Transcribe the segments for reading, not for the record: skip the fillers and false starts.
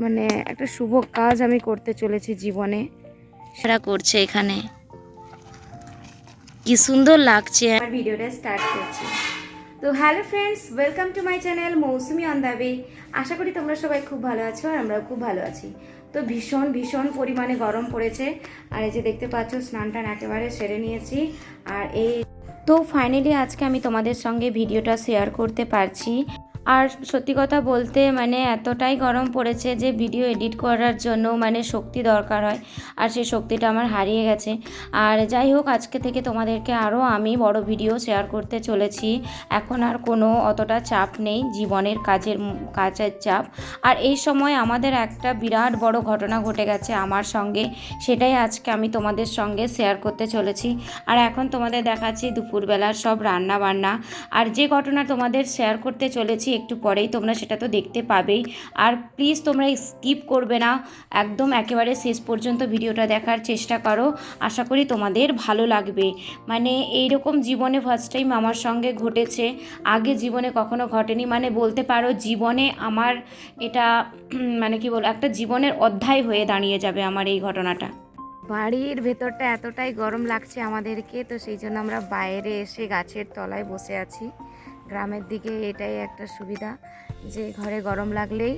মানে একটা শুভ কাজ আমি করতে চলেছি জীবনে, সেটা করছে এখানে। কি সুন্দর লাগছে। আমার ভিডিওটা স্টার্ট করছি। তো hello friends, welcome to my channel Mousumi on the way. আশা করি তোমরা সবাই খুব ভালো আছো আর আমরাও খুব ভালো আছি। তো ভীষণ ভীষণ পরিমাণে গরম পড়েছে। আর এই যে দেখতে পাচ্ছ স্নান টান একেবারে সেরে নিয়েছি। আর তো ফাইনালি আজকে আমি তোমাদের সঙ্গে ভিডিওটা শেয়ার করতে পারছি। আর সত্যি কথা বলতে মানে এতটাই গরম পড়েছে যে ভিডিও এডিট করার জন্য মানে শক্তি দরকার হয়, আর সেই শক্তিটা আমার হারিয়ে গেছে। আর যাই হোক, আজকে থেকে তোমাদেরকে আরও আমি বড় ভিডিও শেয়ার করতে চলেছি। এখন আর কোনো অতটা চাপ নেই, জীবনের কাজের চাপ। আর এই সময় আমাদের একটা বিরাট বড় ঘটনা ঘটে গেছে আমার সঙ্গে, সেটাই আজকে আমি তোমাদের সঙ্গে শেয়ার করতে চলেছি। আর এখন তোমাদের দেখাচ্ছি দুপুরবেলার সব রান্না বান্না। আর যে ঘটনা তোমাদের শেয়ার করতে চলেছি একটু পরেই তোমরা সেটা তো দেখতে পাবেই। আর প্লিজ তোমরা স্কিপ করবে না, একদম একেবারে শেষ পর্যন্ত ভিডিওটা দেখার চেষ্টা করো। আশা করি তোমাদের ভালো লাগবে। মানে এইরকম জীবনে ফার্স্ট টাইম আমার সঙ্গে ঘটেছে, আগে জীবনে কখনো ঘটেনি। মানে বলতে পারো জীবনে আমার এটা মানে কি বলবো, একটা জীবনের অধ্যায় হয়ে দাঁড়িয়ে যাবে আমার এই ঘটনাটা। বাড়ির ভেতরটা এতটাই গরম লাগছে আমাদেরকে, তো সেই জন্য আমরা বাইরে এসে গাছের তলায় বসে আছি। গ্রামের দিকে এটাই একটা সুবিধা যে ঘরে গরম লাগলেই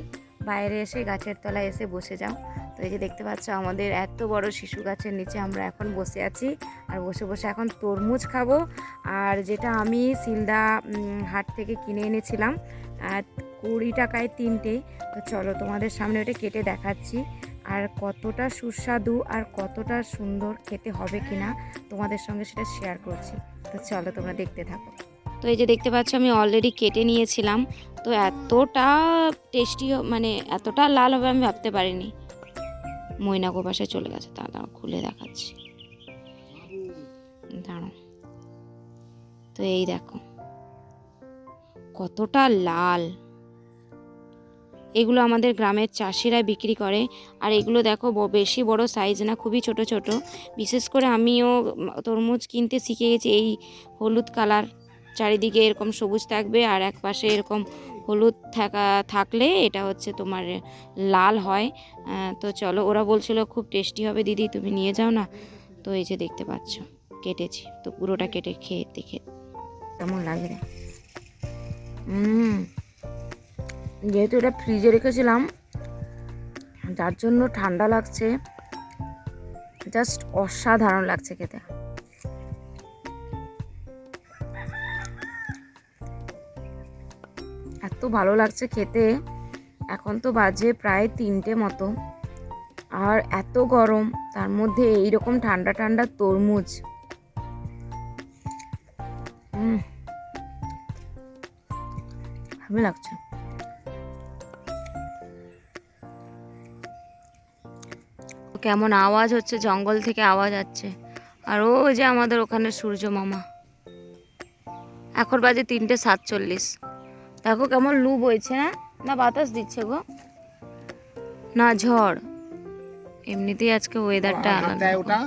বাইরে এসে গাছের তলায় এসে বসে যাও। তো এই যে দেখতে পাচ্ছ আমাদের এত বড় শিশু গাছের নিচে আমরা এখন বসে আছি। আর বসে বসে এখন তরমুজ খাবো। আর যেটা আমি শিলদা হাট থেকে কিনে এনেছিলাম 20 টাকায় 3টে। তো চলো তোমাদের সামনে ওটা কেটে দেখাচ্ছি। আর কতটা সুস্বাদু আর কতটা সুন্দর খেতে হবে কিনা তোমাদের সঙ্গে সেটা শেয়ার করছি। তো চলো তোমরা দেখতে থাকো। তো এই যে দেখতে পাচ্ছ আমি অলরেডি কেটে নিয়েছিলাম। তো এতটা টেস্টি, মানে এতটা লাল হবে আমি ভাবতে পারিনি। ময়না গোপাশে চলে গেছে, দাঁড়াও খুলে দেখাচ্ছি, দাঁড়াও। তো এই দেখো কতটা লাল। এগুলো আমাদের গ্রামের চাষিরা বিক্রি করে। আর এগুলো দেখো বেশি বড় সাইজ না, খুবই ছোট ছোট। বিশেষ করে আমিও তরমুজ কিনতে শিখে গেছি এই হলুদ কালার, চারিদিকে এরকম সবুজ থাকবে আর এক পাশে এরকম হলুদ থাকলে এটা হচ্ছে তোমার লাল হয়। তো চলো, ওরা বলছিল খুব টেস্টি হবে দিদি, তুমি নিয়ে যাও না। তো এই যে দেখতে পাচ্ছ কেটেছি, তো পুরোটা কেটে খেয়ে দেখে কেমন লাগে। যেহেতু এটা ফ্রিজে রেখেছিলাম যার জন্য ঠান্ডা লাগছে, জাস্ট অসাধারণ লাগছে খেতে। এত ভালো লাগছে খেতে। এখন তো বাজে প্রায় 3টে মতো, আর এত গরম, তার মধ্যে এইরকম ঠান্ডা ঠান্ডা তরমুজ। ভালো লাগছে। কেমন আওয়াজ হচ্ছে, জঙ্গল থেকে আওয়াজ আসছে। আর ও যে আমাদের ওখানে সূর্য মামা। এখন বাজে 3:47। দেখো কেমন লু বইছে, না না বাতাস দিচ্ছে গো, না ঝড়। এমনিতেই আজকে ওয়েদারটা আলাদা।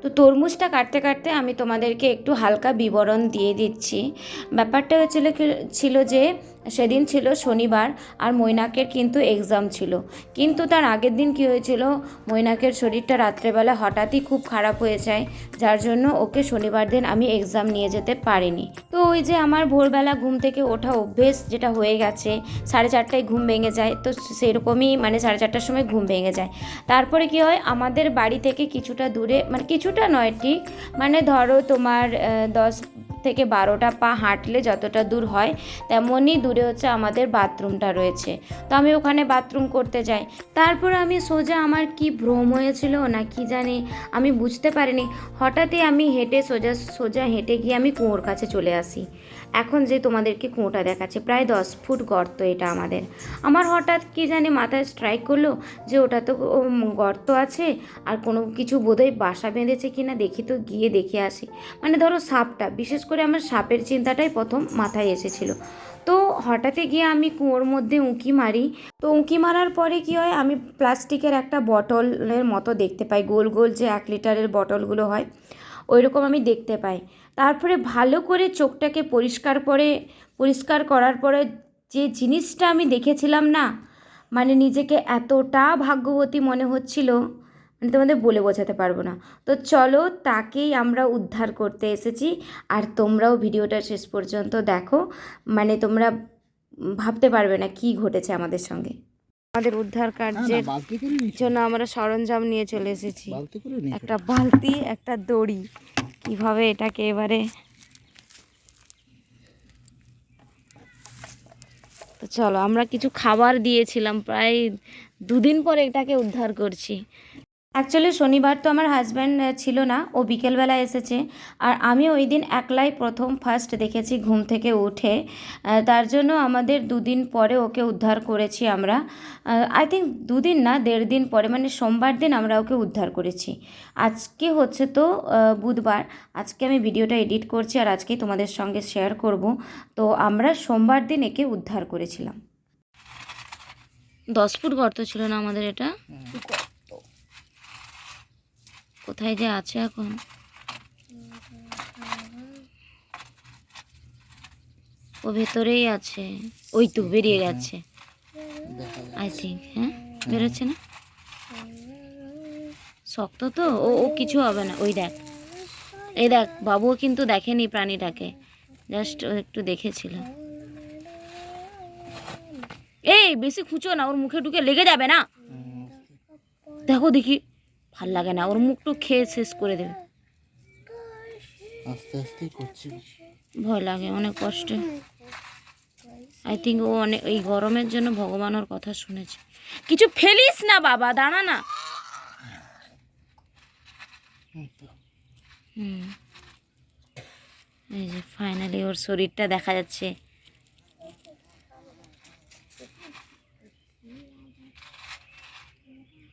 তো তরমুজটা কাটতে কাটতে আমি তোমাদেরকে একটু হালকা বিবরণ দিয়ে দিচ্ছি। ব্যাপারটা ছিল যে সেদিন ছিল শনিবার, আর মৈনাকের কিন্তু এক্সাম ছিল। কিন্তু তার আগের দিন কী হয়েছিল, মৈনাকের শরীরটা রাত্রেবেলা হঠাৎই খুব খারাপ হয়ে যায়, যার জন্য ওকে শনিবার দিন আমি এক্সাম নিয়ে যেতে পারিনি। তো ওই যে আমার ভোরবেলা ঘুম থেকে ওঠা অভ্যেস যেটা হয়ে গেছে, 4:30টায় ঘুম ভেঙে যায়, তো সেরকমই মানে 4:30টার সময় ঘুম ভেঙে যায়। তারপরে কি হয়, আমাদের বাড়ি থেকে কিছুটা দূরে, মানে কিছুটা নয় ঠিক, মানে ধরো তোমার 10 থেকে 12টা পা হাঁটলে যতটা দূর হয় তেমনই দূরে হচ্ছে আমাদের বাথরুমটা রয়েছে। তো আমি ওখানে বাথরুম করতে যাই। তারপর আমি সোজা, আমার কি ভ্রম হয়েছিল না কি জানি, আমি বুঝতে পারিনি, হঠাৎই আমি সোজা হেঁটে গিয়ে আমি কুয়োর কাছে চলে আসি। এখন যে তোমাদেরকে কুয়োটা দেখাচ্ছে, প্রায় 10 ফুট গর্ত এটা আমাদের। আমার হঠাৎ কি জানি মাথায় স্ট্রাইক করলো যে ওটা তো গর্ত আছে, আর কোনো কিছু বোধহয় বাসা বেঁধেছে কিনা, দেখি তো গিয়ে দেখে আসি। মানে ধরো সাপটা, বিশেষ করে আমার সাপের চিন্তাটাই প্রথম মাথায় এসেছিল। তো হঠাৎই গিয়ে আমি কুয়োর মধ্যে উঁকি মারি। তো উঁকি মারার পরে কি হয়, আমি প্লাস্টিকের একটা বটলের মতো দেখতে পাই, গোল গোল যে 1 লিটারের বটলগুলো হয় ওই রকম আমি দেখতে পাই। তারপরে ভালো করে চোখটাকে পরিষ্কার করার পরে যে জিনিসটা আমি দেখেছিলাম না, মানে নিজেকে এতটা ভাগ্যবতী মনে হচ্ছিল, মানে তোমাদের বলে বোঝাতে পারবো না। তো চলো তাকেই আমরা উদ্ধার করতে এসেছি, আর তোমরাও ভিডিওটা শেষ পর্যন্ত দেখো, মানে তোমরা ভাবতে পারবে না কি ঘটেছে আমাদের সঙ্গে। আমাদের উদ্ধার কার্যের জন্য আমরা সরঞ্জাম নিয়ে চলে এসেছি, একটা বালতি, একটা দড়ি। কিভাবে এটাকে এবারে, তো চলো, আমরা কিছু খাবার দিয়েছিলাম, প্রায় 2 দিন পরে এটাকে উদ্ধার করছি। অ্যাকচুয়ালি শনিবার তো আমার হাজব্যান্ড ছিল না, ও বিকেলবেলা এসেছে, আর আমি ওই দিন একলাই ফার্স্ট দেখেছি ঘুম থেকে উঠে। তার জন্য আমাদের 2 দিন পরে ওকে উদ্ধার করেছি আমরা। আই থিঙ্ক 2 দিন না, 1.5 দিন পরে, মানে সোমবার দিন আমরা ওকে উদ্ধার করেছি। আজকে হচ্ছে তো বুধবার, আজকে আমি ভিডিওটা এডিট করছি আর আজকেই তোমাদের সঙ্গে শেয়ার করব। তো আমরা সোমবার দিন একে উদ্ধার করেছিলাম। 10 ফুট গর্ত ছিল না আমাদের এটা? কোথায় যে আছে এখন? ও ভেতরেই আছে, ওই তো বেরিয়ে যাচ্ছে আই থিঙ্ক। হ্যাঁ, বেরোচ্ছে না, শক্ত তো, ও ও কিছু হবে না। ওই দেখ, এই দেখ, বাবুও কিন্তু দেখেনি প্রাণীটাকে, জাস্ট একটু দেখেছিল। এই বেশি খুঁচো না, ওর মুখে ঢুকে লেগে যাবে না। দেখো দেখি, ভাল লাগে না, ওর মুখটু খেয়ে শেষ করে দেবে। আস্তে আস্তে করছি, ভয় লাগে, অনেক কষ্ট। আই থিঙ্ক ও অনেক, এই গরমের জন্য ভগবান ওর কথা শুনেছে। কিছু ফেলিস না বাবা, দাঁড়া না। এই যে ফাইনালি ওর শরীরটা দেখা যাচ্ছে।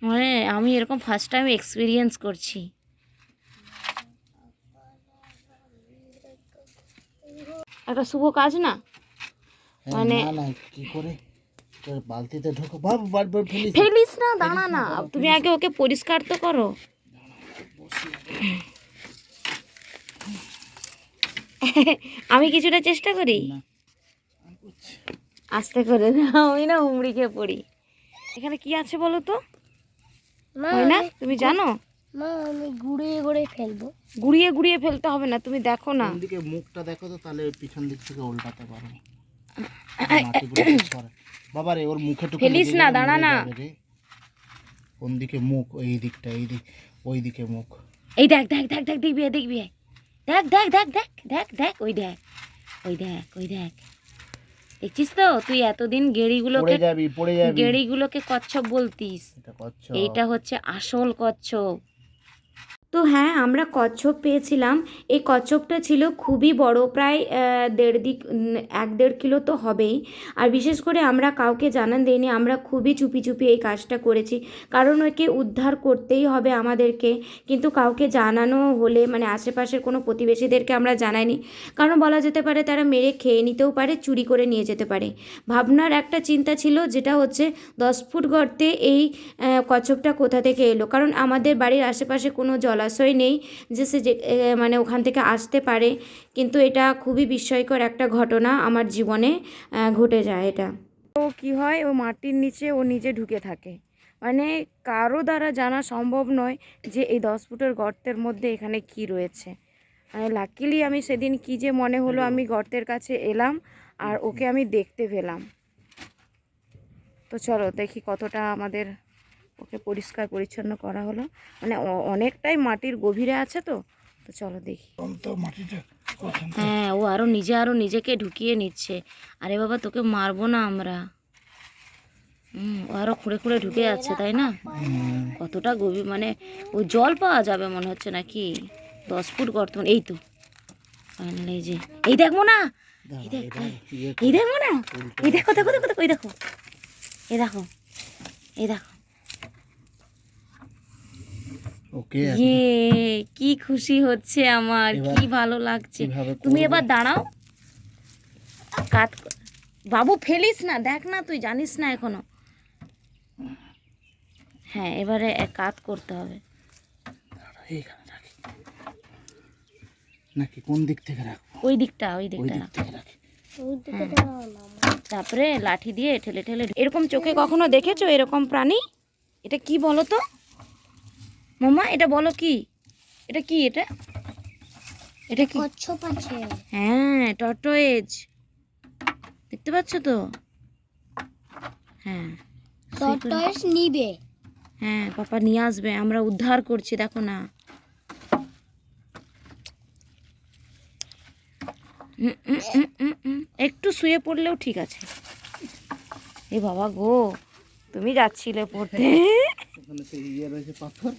মানে আমি এরকম ফার্স্ট টাইম এক্সপিরিয়েন্স করছি। একটা শুভ কাজ না, মানে না কি করে বালতিতে ঢোকো বাবা, বারবার ফেলিস না, দাঁড়া না, তুমি আগে ওকে পরিষ্কার তো করো। আমি কিছুটা চেষ্টা করি, আস্তে করে না, আমি না হুমড়ি খেয়ে পড়ি। এখানে কি আছে বলো তো? না তুমি জানো? মা আমি ঘুরিয়ে ঘুরিয়ে ফেলবো। গুড়িয়ে গুড়িয়ে ফেলতে হবে না, তুমি দেখো না। কোন দিকে মুখটা দেখো তো, তাহলে পিছন দিক থেকে উল্টাতে পারো। বাবা রে, ওর মুখে টুকু ফেলিস না, দাঁড়া না। কোন দিকে মুখ? এই দিকটা, এই দিক, ওই দিকে মুখ। এই দেখ দেখ দেখ দেখ, দেখবি দেখবি, দেখ দেখ দেখ দেখ দেখ দেখ, ওই দেখ, ওই দেখ, ওই দেখ, দেখছিস তো? তুই এতদিন পড়ে যাবি। গেড়িগুলোকে কচ্ছপ বলতিস, এটা কচ্ছপ। এইটা হচ্ছে আসল কচ্ছপ। তো হ্যাঁ, আমরা কচ্ছপ পেয়েছিলাম। এই কচ্ছপটা ছিল খুবই বড়, প্রায় 1.5 কিলো তো হবেই। আর বিশেষ করে আমরা কাউকে জানান দিইনি, আমরা খুবই চুপি চুপি এই কাজটা করেছি, কারণ ওকে উদ্ধার করতেই হবে আমাদেরকে। কিন্তু কাউকে জানানো হলে, মানে আশেপাশের কোনো প্রতিবেশীদেরকে আমরা জানাইনি, কারণ বলা যেতে পারে তারা মেরে খেয়ে নিতেও পারে, চুরি করে নিয়ে যেতে পারে। ভাবনার একটা চিন্তা ছিল, যেটা হচ্ছে 10 ফুট গর্তে এই কচ্ছপটা কোথা থেকে এলো, কারণ আমাদের বাড়ির আশেপাশে কোনো জলাশয় নেই যে সে মানে ওখান থেকে আসতে পারে। কিন্তু এটা খুবই বিস্ময়কর একটা ঘটনা আমার জীবনে ঘটে যায় এটা। তো কি হয়, ও মাটির নিচে ও নিজে ঢুকে থাকে, মানে কারো দ্বারা জানা সম্ভব নয় যে এই 10 ফুটের গর্তের মধ্যে এখানে কি রয়েছে। মানে লাকিলি আমি সেদিন কি যে মনে হলো, আমি গর্তের কাছে এলাম আর ওকে আমি দেখতে পেলাম। তো চলো দেখি কতটা আমাদের ওকে পরিষ্কার পরিচ্ছন্ন করা হলো, মানে অনেকটাই মাটির গভীরে আছে। তো তো চলো দেখি। হ্যাঁ, ও আরো নিজেকে ঢুকিয়ে নিচ্ছে। আরে বাবা, তোকে মারবো না আমরা। ও আরো খুঁড়ে খুঁড়ে ঢুকে যাচ্ছে, তাই না? কতটা গভীর, মানে ও জল পাওয়া যাবে মনে হচ্ছে নাকি? 10 ফুট গর্ত, এই তো ফাইনালি। এই যে, এই দেখবো না, এই দেখ, এই দেখবো না, এই দেখো দেখো দেখো, এই দেখো, এই দেখো, এই দেখো। ওকে, কি খুশি হচ্ছে আমার, কি ভালো লাগছে। তুমি এবার দাঁড়াও, কাট। বাবু ফেলিস না, দেখ না, তুই জানিস না এখনো। হ্যাঁ, এবারে কাট করতে হবে। নাকি কোন দিক থেকে রাখবো? ওই দিকটা, ওই দিকটা থেকে রাখি। তারপরে লাঠি দিয়ে ঠেলে ঠেলে এরকম চোখে কখনো দেখেছো এরকম প্রাণী? এটা কি বলো তো মামা, এটা বলো কি? এটা কি? এটা এটা কি? কচ্ছপ আছে। হ্যাঁ, টর্টোয়েজ। দেখতে পাচ্ছ তো? হ্যাঁ টর্টয়েস নিবে। হ্যাঁ, পাপা নিয়ে আসবে, আমরা উদ্ধার করছি, দেখো না। একটু শুয়ে পড়লেও ঠিক আছে। এ বাবা গো, তুমি যাচ্ছিলে পড়তে। ওখানে তো ইয়ে রয়েছে, পাথর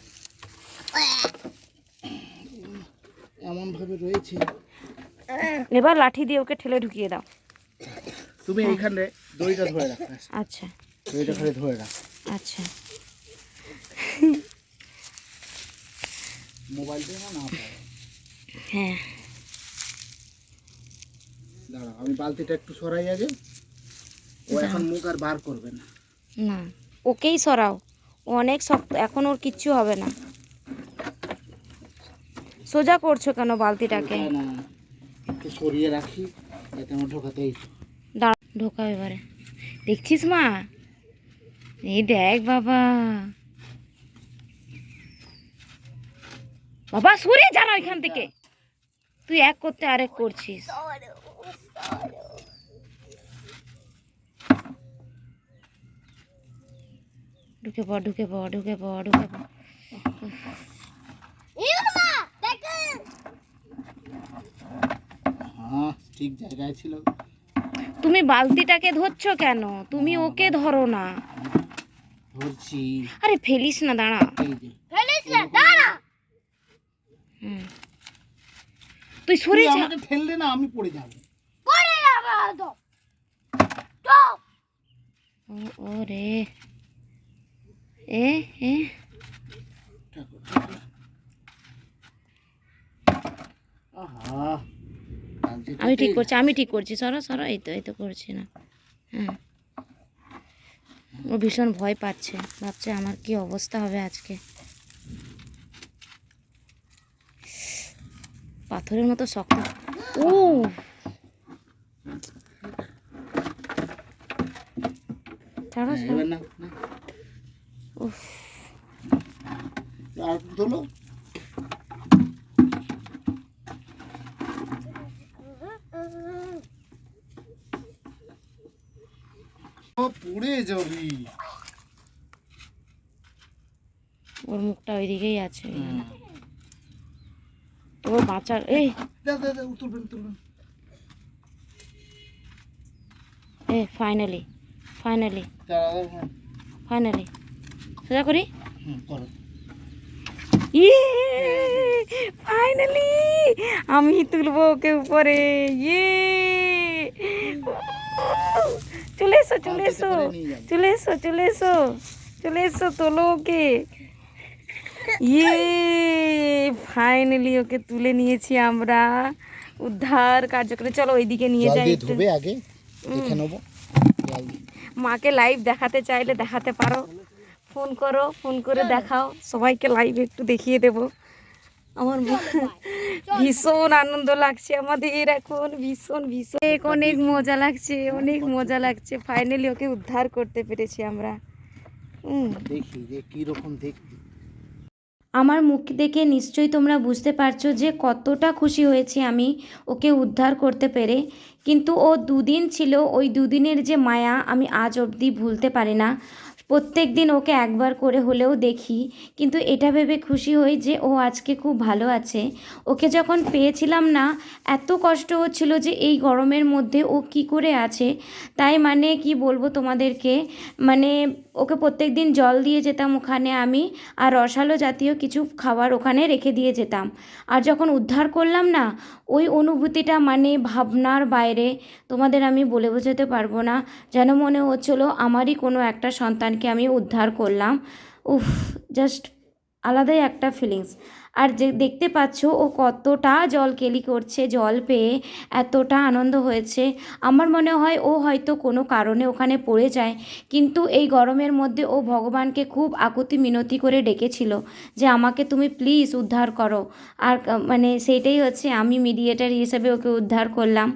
এমন ভাবে রয়েছে। এবার লাঠি দিয়ে ওকে ঠেলে ঢুকিয়ে দাও। তুমি এইখানে দড়িটা ধরে রাখো। আচ্ছা দড়িটা খালি ধরে রাখ। আচ্ছা। মোবাইল দিয়ে না পায়। হ্যাঁ, দাঁড়াও, আমি বালতিটা একটু সরাই আগে। ও এখন মুখ আর বার করবে না। না, ওকেই সরাও, ও অনেক শক্ত, এখন ওর কিচ্ছু হবে না। সোজা করছো কেন বালতিটাকে? না, একটু সরিয়ে রাখি যাতে আমার ঢোকাতেই। দাঁড়া, ঢোকা এবারে। দেখছিস মা, এই দেখ বাবা, বাবা সরে যা না ওইখান থেকে, তুই এক করতে আরেক করছিস। ঢুকে পড়, ঢুকে পড়, ঢুকে পড়, ঢুকে পড়। হ্যাঁ, ঠিক জায়গায় ছিল। তুমি বালতিটাকে ধরছো কেন? তুমি ওকে ধরো না। ধরছি। আরে ফেলিস না, দাঁড়া। এই যে হুম। তুই সরে তুই যা। আমাকে ঠেললে না, আমি পড়ে যাবো। ওরে এ এ আহা, বালতিটা আমি ঠিক করছি, আমি ঠিক করছি, সরো সরো, এই তো করছি না। হ্যাঁ, ও ভীষণ ভয় পাচ্ছে, ভাবছে আমার কি অবস্থা হবে আজকে। পাথরের মতো শক্ত। ও ছাড়ো ছাড়ো। এবার না, না। উফ, আর তোলো। ও পুড়ে যাবি। ওর মুখটা ওইদিকেই আছে। ওর বাঁচার এই তুলবেন তুলবেন। এ ফাইনালি ফাইনালি হ্যাঁ, ফাইনালি সোজা করি। করো। ইয়ে ফাইনালি আমি তুলবো ওকে উপরে। ইয়ে চলে এসো, চলে এসো, চলে এসো, চলে এসো, চলে এসো, তোলো ওকে। ইয়ে ফাইনালি ওকে তুলে নিয়েছি আমরা, উদ্ধার কার্যক্রমে। চলো ওইদিকে নিয়ে জল যাই দিয়ে একটু। ধুবে আগে, দেখে নেবো। জল দিয়ে। মাকে লাইভ দেখাতে চাইলে দেখাতে পারো, ফোন করো, ফোন করে দেখাও, সবাইকে লাইভ একটু দেখিয়ে দেব। আমার ভীষণ আনন্দ লাগছে আমাদের এখন, ভীষণ ভীষণ অনেক মজা লাগছে, অনেক মজা লাগছে। ফাইনালি ওকে উদ্ধার করতে পেরেছি আমরা। দেখি যে কি রকম দেখতে। আমার মুখ দেখে নিশ্চয়ই তোমরা বুঝতে পারছো যে কতটা খুশি হয়েছি আমি ওকে উদ্ধার করতে পেরে। কিন্তু ও দুদিন ছিল, ওই দুদিনের যে মায়া আমি আজ অবধি ভুলতে পারি না। প্রত্যেক দিন ওকে একবার করে হলেও দেখি, কিন্তু এটা ভেবে খুশি হই যে ও আজকে খুব ভালো আছে। ওকে যখন পেয়েছিলাম না, এত কষ্ট হচ্ছিল যে এই গরমের মধ্যে ও কি করে আছে। তাই মানে কি বলবো তোমাদেরকে, মানে ওকে প্রত্যেক দিন জল দিয়ে যেতাম ওখানে আমি, আর রসালো জাতীয় কিছু খাবার ওখানে রেখে দিয়ে যেতাম। আর যখন উদ্ধার করলাম না, ওই অনুভূতিটা মানে ভাবনার বাইরে, তোমাদের আমি বলে বোঝাতে পারবো না। যেন মনে হচ্ছিলো আমারই কোনো একটা সন্তানকে আমি উদ্ধার করলাম। উফ, জাস্ট আলাদাই একটা ফিলিংস। আর যে দেখতে পাচ্ছ ও কতটা জল কেলি করছে, জল পেয়ে এতটা আনন্দ হয়েছে। আমার মনে হয় ও হয়তো কোনো কারণে ওখানে পড়ে যায়, কিন্তু এই গরমের মধ্যে ও ভগবানকে খুব আকুতি মিনতি করে ডেকেছিল যে আমাকে তুমি প্লিজ উদ্ধার করো। আর মানে সেইটাই হচ্ছে, আমি মিডিয়েটার হিসেবে ওকে উদ্ধার করলাম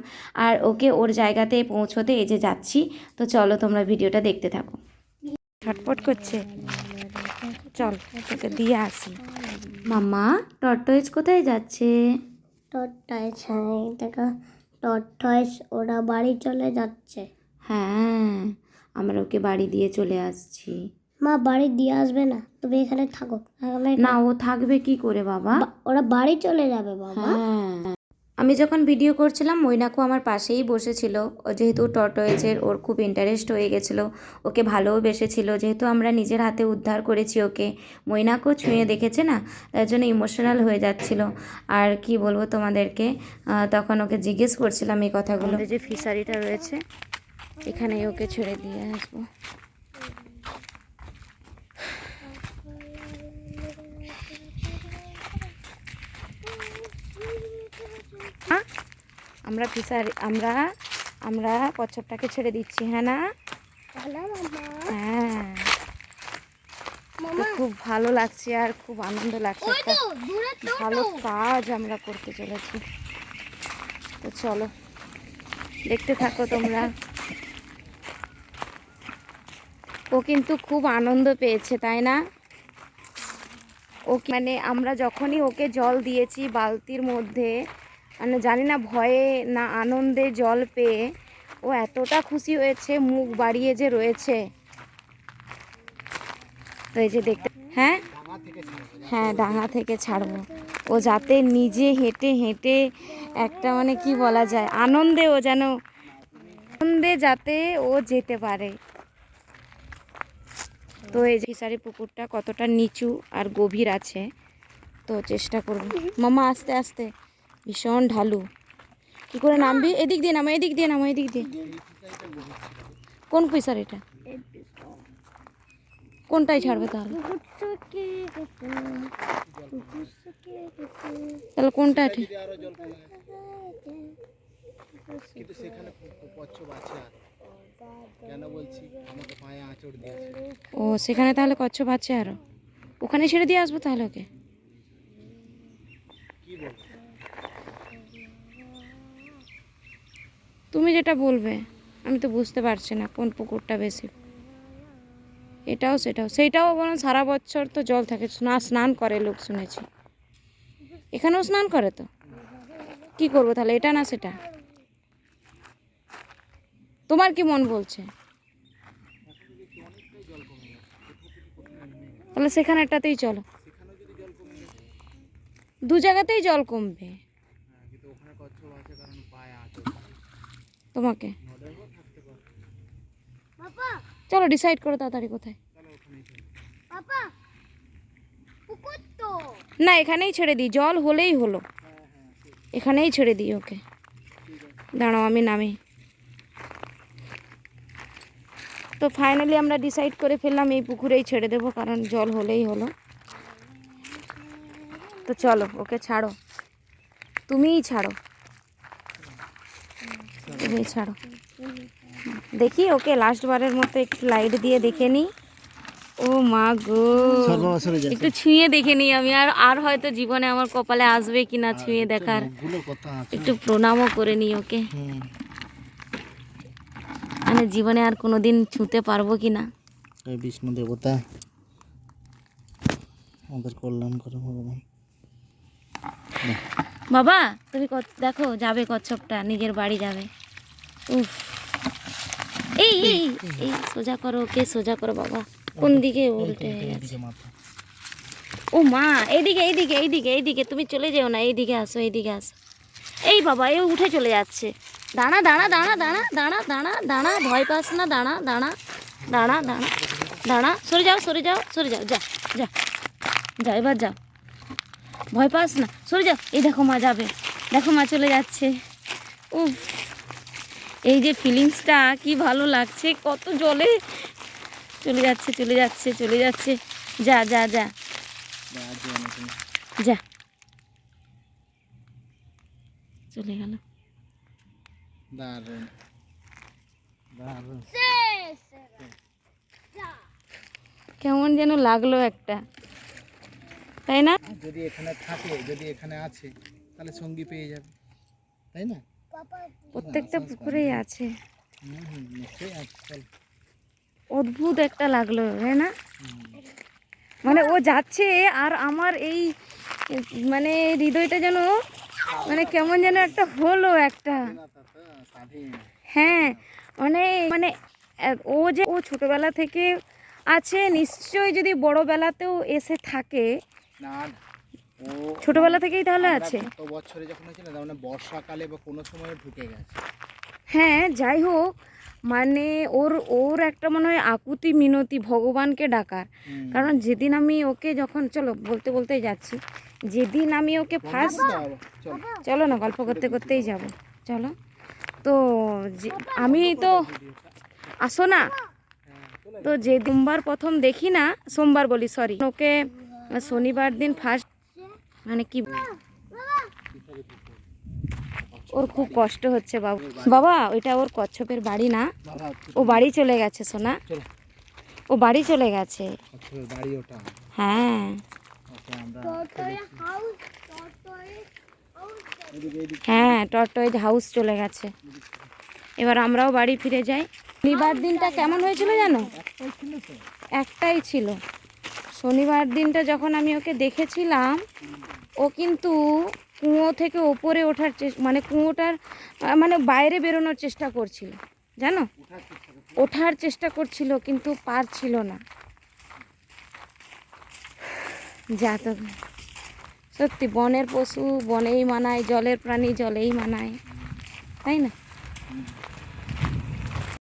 আর ওকে ওর জায়গাতে পৌঁছোতে এই যে যাচ্ছি। তো চলো তোমরা ভিডিওটা দেখতে থাকো। ছটফট করছে, চল তোকে দিয়ে আসি। মাম্মা টর্টয়েস কোথায় যাচ্ছে? টর্টয়েস, হ্যাঁ দেখো টর্টয়েস ওরা বাড়ি চলে যাচ্ছে। হ্যাঁ, আমরা ওকে বাড়ি দিয়ে চলে আসছি। মা বাড়ি দিয়ে আসবে না, তুমি এখানে থাকো। না, ও থাকবে কি করে বাবা? ওরা বাড়ি চলে যাবে বাবা। হ্যাঁ, আমি যখন ভিডিও করছিলাম মৈনাকু আমার পাশেই বসেছিল। ও যেহেতু টর্টয়েসের ওর খুব ইন্টারেস্ট হয়ে গেছিলো, ওকে ভালোও বেসেছিল, যেহেতু আমরা নিজের হাতে উদ্ধার করেছি ওকে। মৈনাকও ছুঁয়ে দেখেছে না, তার জন্য ইমোশনাল হয়ে যাচ্ছিল। আর কি বলবো তোমাদেরকে, তখন ওকে জিজ্ঞেস করছিলাম এই কথাগুলো। যে ফিশারিটা রয়েছে এখানেই ওকে ছেড়ে দিয়ে আসবো। আমরা ফিশারি আমরা কচ্ছপটাকে ছেড়ে দিচ্ছি, হ্যাঁ না? হ্যাঁ, তো খুব ভালো লাগছে আর খুব আনন্দ লাগছে। একটা ভালো কাজ আমরা করতে চলেছি। তো চলো দেখতে থাকো তোমরা। ও কিন্তু খুব আনন্দ পেয়েছে, তাই না? ও মানে আমরা যখনই ওকে জল দিয়েছি বালতির মধ্যে, মানে জানি না ভয়ে না আনন্দে জল পেয়ে ও এতটা খুশি হয়েছে, মুখ বাড়িয়ে যে রয়েছে। তো এই যে দেখতে, হ্যাঁ হ্যাঁ ডাঙা থেকে ছাড়বো। ও যাতে নিজে হেঁটে হেঁটে একটা মানে কি বলা যায়, আনন্দে ও যেন আনন্দে যাতে ও যেতে পারে। তো এই যে ফিশারি পুকুরটা কতটা নিচু আর গভীর আছে, তো চেষ্টা করব। মামা আস্তে আস্তে, ভীষণ ঢালু। কি করে নামবি? এদিক দিয়ে নামো, এদিক দিয়ে নামো, এদিক দিয়ে। কোন ফিশারিটা? কোনটাই ছাড়বে তাহলে? তাহলে কোনটা? কিন্তু সেখানে কচ্ছপ আছে। আর কেন বলছি, আমাকে পায়ে আঁচড় দিয়েছে। ও সেখানে তাহলে কচ্ছপ আছে আরো, ওখানে ছেড়ে দিয়ে আসবো তাহলে ওকে। কি বলবো? তুমি যেটা বলবে, আমি তো বুঝতে পারছি না কোন পুকুরটা বেশি। এটাও সেইটাও বরং সারা বছর তো জল থাকে, স্নান করে লোক শুনেছি। এখানেও স্নান করে, তো কি করবো তাহলে, এটা না সেটা? তোমার কি মন বলছে? তাহলে সেখানেরটাতেই চলো, দু জায়গাতেই জল কমবে। তোমাকে চলো ডিসাইড করো তাড়াতাড়ি কোথায়। না এখানেই ছেড়ে দিই, জল হলেই হলো, এখানেই ছেড়ে দিই ওকে। দাঁড়াও আমি নামি। তো ফাইনালি আমরা ডিসাইড করে ফেললাম এই পুকুরেই ছেড়ে দেবো, কারণ জল হলেই হলো। তো চলো ওকে ছাড়ো, তুমিই ছাড়ো, তুমিই ছাড়ো। দেখি ওকে লাস্ট বারের মতো একটু লাইট দিয়ে দেখে নিই। ও মা গো, একটু ছুঁয়ে দেখে নিই আমি। আর হয়তো জীবনে আমার কপালে আসবে কিনা ছুঁয়ে দেখার, একটু প্রণামও করে নিই ওকে। মানে জীবনে আর কোনোদিন ছুঁতে পারবো কিনা। বিষ্ণু দেবতা আমাদের কল্যাণ করে ভগবান। বাবা তুমি দেখো যাবে কচ্ছপটা, নিজের বাড়ি যাবে। উফ, এই এই এই সোজা করো ওকে, সোজা করো বাবা। কোন দিকে উল্টে হয়ে গেছে? ও মা, এইদিকে এইদিকে এইদিকে এইদিকে, তুমি চলে যেও না, এইদিকে আসো, এইদিকে আসো। এই বাবা এ উঠে চলে যাচ্ছে। দাঁড়া দাঁড়া দাঁড়া দাঁড়া দাঁড়া দাঁড়া দাঁড়া, ভয় পাস না, দাঁড়া দাঁড়া দাঁড়া দাঁড়া দাঁড়া, সরে যাও সরে যাও সরে যাও, যা যা যা, এবার যাও, ভয় পাস না, সরে যাও। এই দেখো মা যাবে, দেখো মা চলে যাচ্ছে। উফ, এই যে ফিলিংসটা কি ভালো লাগছে, কত জলে চলে যাচ্ছে চলে যাচ্ছে চলে যাচ্ছে। যা যা যা, আর যেও না তুমি। যা চলে গেল। দারুণ দারুণ। কেমন যেন লাগলো একটা, তাই না? আর যদি এখানে থাকে, যদি এখানে আছে, তাহলে সঙ্গী পেয়ে যাবে, তাই না? প্রত্যেকটা পুকুরেই আছে। নিশ্চয়ই আছে। চল। অদ্ভুত একটা লাগলো, তাই না? হুম। মানে ও যাচ্ছে আর আমার এই মানে হৃদয়টা যেন মানে কেমন যেন একটা হলো একটা। স্বাধীনতা তো, স্বাধীন। হ্যাঁ, মানে মানে ও যে ও ছোটবেলা থেকে আছে, নিশ্চয়ই যদি বড়বেলাতেও এসে থাকে, না না, ও ছোটবেলা থেকেই তাহলে আমরা আছে। গত বছরে যখন হয়েছিল, তার মানে বর্ষাকালে বা কোনো সময় ঢুকে গেছে। হ্যাঁ, যাই হোক, মানে ওর ওর একটা মনে হয় আকুতি মিনতি ভগবানকে ডাকার। হুম। কারণ যেদিন আমি ওকে যখন, চলো বলতে বলতেই যাচ্ছি, যেদিন আমি ওকে ফার্স্ট, চল। চলো না গল্প করতে করতেই যাব, চলো। তো আমি তো, আসো না, তো যে সোমবার প্রথম দেখি না, সোমবার বলি সরি, ওকে শনিবার দিন ফার্স্ট, মানে কি ওর খুব কষ্ট হচ্ছে বাবু। বাবা ওইটা ওর কচ্ছপের বাড়ি না, বাবা, ও বাড়ি চলে গেছে সোনা, চলো। ও বাড়ি চলে গেছে। কচ্ছপের বাড়ি ওটা। হ্যাঁ, ওকে আমরা এদিকে এদিকে। হ্যাঁ, টর্টয়েজ হাউস চলে গেছে। এবার আমরাও বাড়ি ফিরে যাই। শনিবার দিনটা কেমন হয়েছিল জানো? একটাই ছিল তো। একটাই ছিল। শনিবার দিনটা যখন আমি ওকে দেখেছিলাম, ও কিন্তু কুয়ো থেকে ওপরে ওঠার চেষ্টা, মানে কুয়োটার মানে বাইরে বেরোনোর চেষ্টা করছিল, জানো, ওঠার চেষ্টা করছিল কিন্তু পারছিল না। যা তো, সত্যি বনের পশু বনেই মানায়, জলের প্রাণী জলেই মানায়, তাই না?